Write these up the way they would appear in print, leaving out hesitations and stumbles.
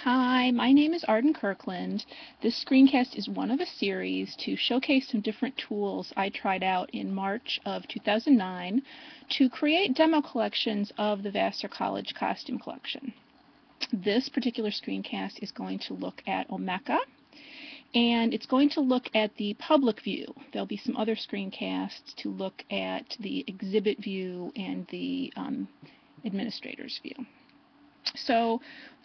Hi, my name is Arden Kirkland. This screencast is one of a series to showcase some different tools I tried out in March of 2009 to create demo collections of the Vassar College Costume Collection. This particular screencast is going to look at Omeka, and it's going to look at the public view. There'll be some other screencasts to look at the exhibit view and the administrator's view. So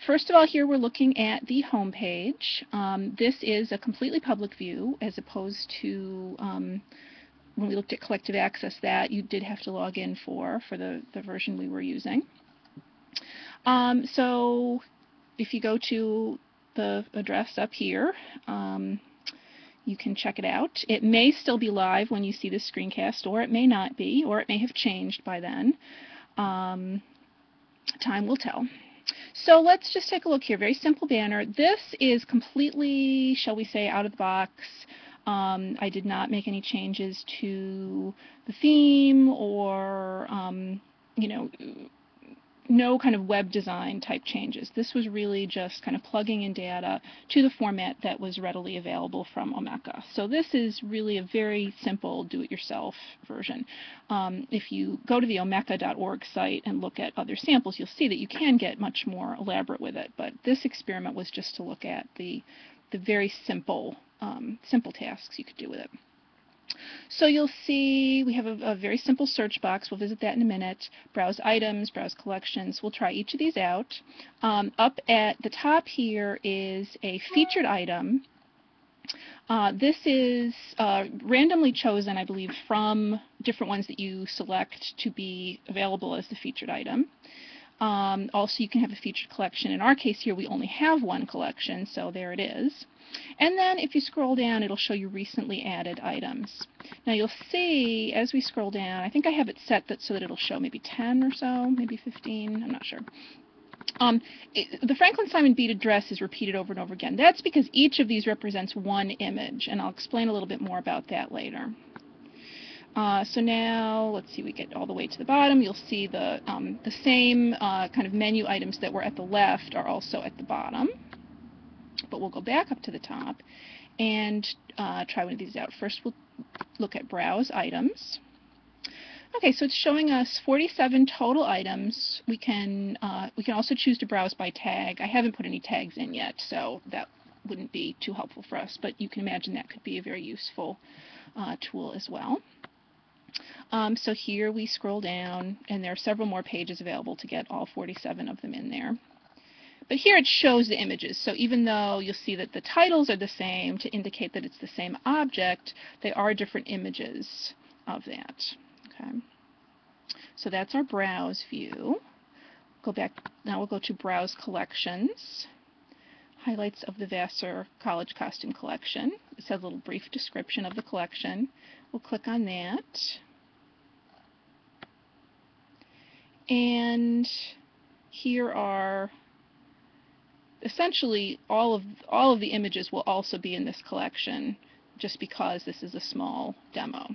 first of all, here we're looking at the home page. This is a completely public view as opposed to when we looked at collective access that you did have to log in for the version we were using. So if you go to the address up here, you can check it out. It may still be live when you see this screencast, or it may not be, or it may have changed by then. Time will tell. So let's just take a look here. Very simple banner. This is completely, shall we say, out of the box. I did not make any changes to the theme or, no kind of web design type changes. This was really just kind of plugging in data to the format that was readily available from Omeka. So this is really a very simple do-it-yourself version. If you go to the omeka.org site and look at other samples, you'll see that you can get much more elaborate with it, but this experiment was just to look at the very simple tasks you could do with it. So you'll see we have a very simple search box. We'll visit that in a minute. Browse items, browse collections. We'll try each of these out. Up at the top here is a featured item. This is randomly chosen, I believe, from different ones that you select to be available as the featured item. Also, you can have a featured collection. In our case here, we only have one collection, so there it is. And then if you scroll down, it'll show you recently added items. Now you'll see, as we scroll down, I think I have it set so that it'll show maybe 10 or so, maybe 15, I'm not sure. The Franklin Simon beaded dress is repeated over and over again. That's because each of these represents one image, and I'll explain a little bit more about that later. So now, let's see, we get all the way to the bottom. You'll see the same kind of menu items that were at the left are also at the bottom. But we'll go back up to the top and try one of these out. First, we'll look at Browse Items. Okay, so it's showing us 47 total items. We can also choose to browse by tag. I haven't put any tags in yet, so that wouldn't be too helpful for us, but you can imagine that could be a very useful tool as well. So here we scroll down, and there are several more pages available to get all 47 of them in there. But here it shows the images, so even though you'll see that the titles are the same to indicate that it's the same object, they are different images of that. Okay. So that's our browse view. Go back, now we'll go to Browse Collections. Highlights of the Vassar College Costume Collection. It says a little brief description of the collection. We'll click on that. And here are essentially all of the images will also be in this collection, just because this is a small demo.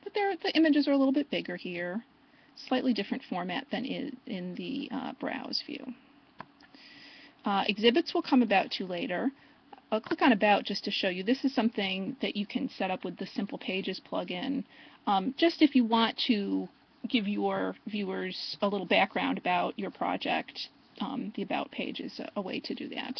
But the images are a little bit bigger here, slightly different format than in the browse view. Exhibits will come about to later. I'll click on About just to show you. This is something that you can set up with the Simple Pages plugin, just if you want to give your viewers a little background about your project. The About page is a way to do that.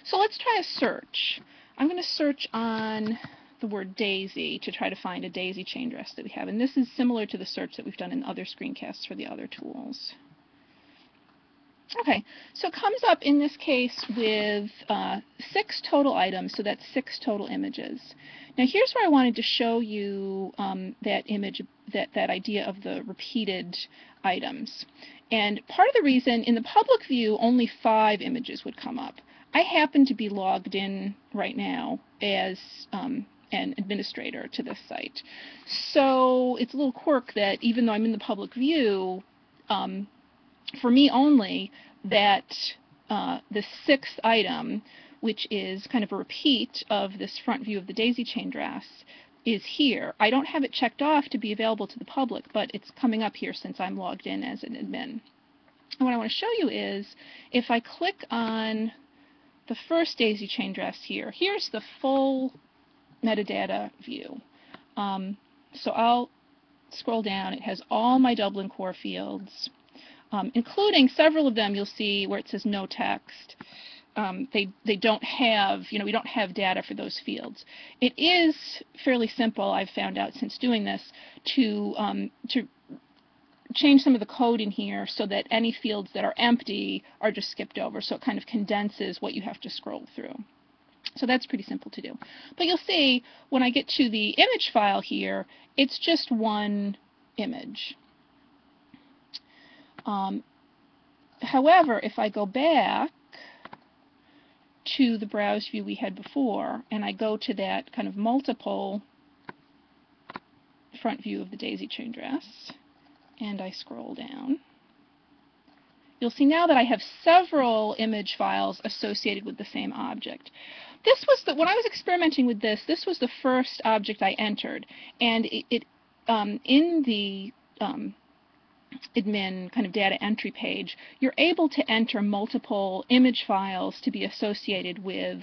So let's try a search. I'm going to search on the word daisy to try to find a daisy chain dress that we have. And this is similar to the search that we've done in other screencasts for the other tools. Okay, so it comes up in this case with 6 total items, so that's 6 total images. Now here's where I wanted to show you that image, that idea of the repeated administrators. And part of the reason, in the public view, only 5 images would come up. I happen to be logged in right now as an administrator to this site. So it's a little quirk that even though I'm in the public view, for me only, that the 6th item, which is kind of a repeat of this front view of the daisy chain dress, is here. I don't have it checked off to be available to the public, but it's coming up here since I'm logged in as an admin. And what I want to show you is, if I click on the first daisy chain dress here, here's the full metadata view. So I'll scroll down. It has all my Dublin core fields, including several of them you'll see where it says no text. They don't have, we don't have data for those fields. It is fairly simple, I've found out since doing this, to change some of the code in here so that any fields that are empty are just skipped over. So it kind of condenses what you have to scroll through. So that's pretty simple to do. But you'll see when I get to the image file here, it's just one image. However, if I go back to the browse view we had before, and I go to that kind of multiple front view of the daisy chain dress, and I scroll down, you'll see now that I have several image files associated with the same object. This was when I was experimenting with this, this was the first object I entered, and in the admin kind of data entry page, you're able to enter multiple image files to be associated with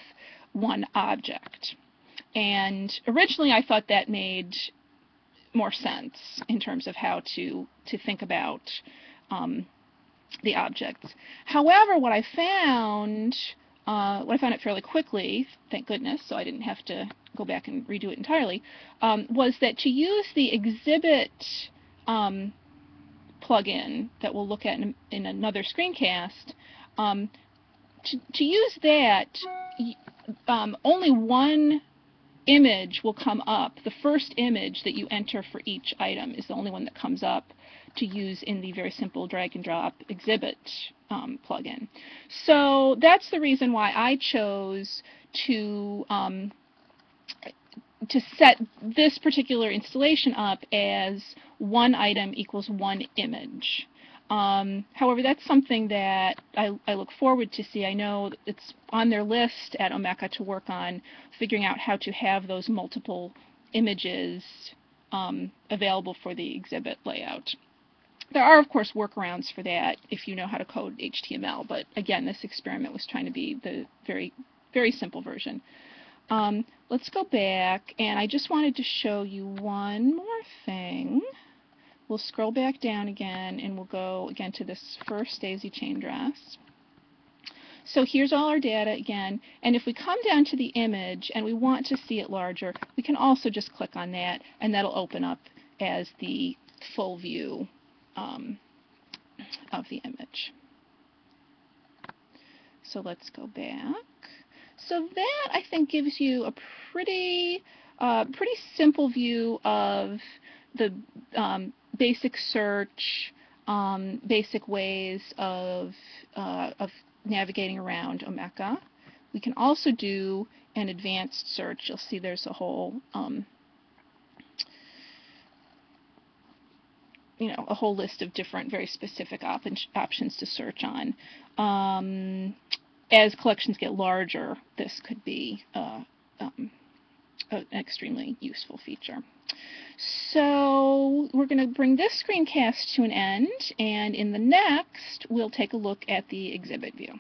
one object. And originally I thought that made more sense in terms of how to think about the objects. However, what I found it fairly quickly, thank goodness, so I didn't have to go back and redo it entirely, was that to use the exhibit plugin that we'll look at in another screencast, to use that, only one image will come up. The first image that you enter for each item is the only one that comes up to use in the very simple drag and drop exhibit plugin. So that's the reason why I chose to set this particular installation up as one item equals one image. However, that's something that I look forward to see. I know it's on their list at Omeka to work on figuring out how to have those multiple images available for the exhibit layout. There are, of course, workarounds for that if you know how to code HTML, but again, this experiment was trying to be the very, very simple version. Let's go back, and I just wanted to show you one more thing. We'll scroll back down again, and we'll go again to this first daisy chain dress. So here's all our data again, and if we come down to the image and we want to see it larger, we can also just click on that, and that'll open up as the full view of the image. So let's go back. So that, I think, gives you a pretty simple view of the basic search, basic ways of navigating around Omeka. We can also do an advanced search. You'll see there's a whole a whole list of different very specific options to search on. As collections get larger, this could be an extremely useful feature. So we're going to bring this screencast to an end, and in the next, we'll take a look at the exhibit view.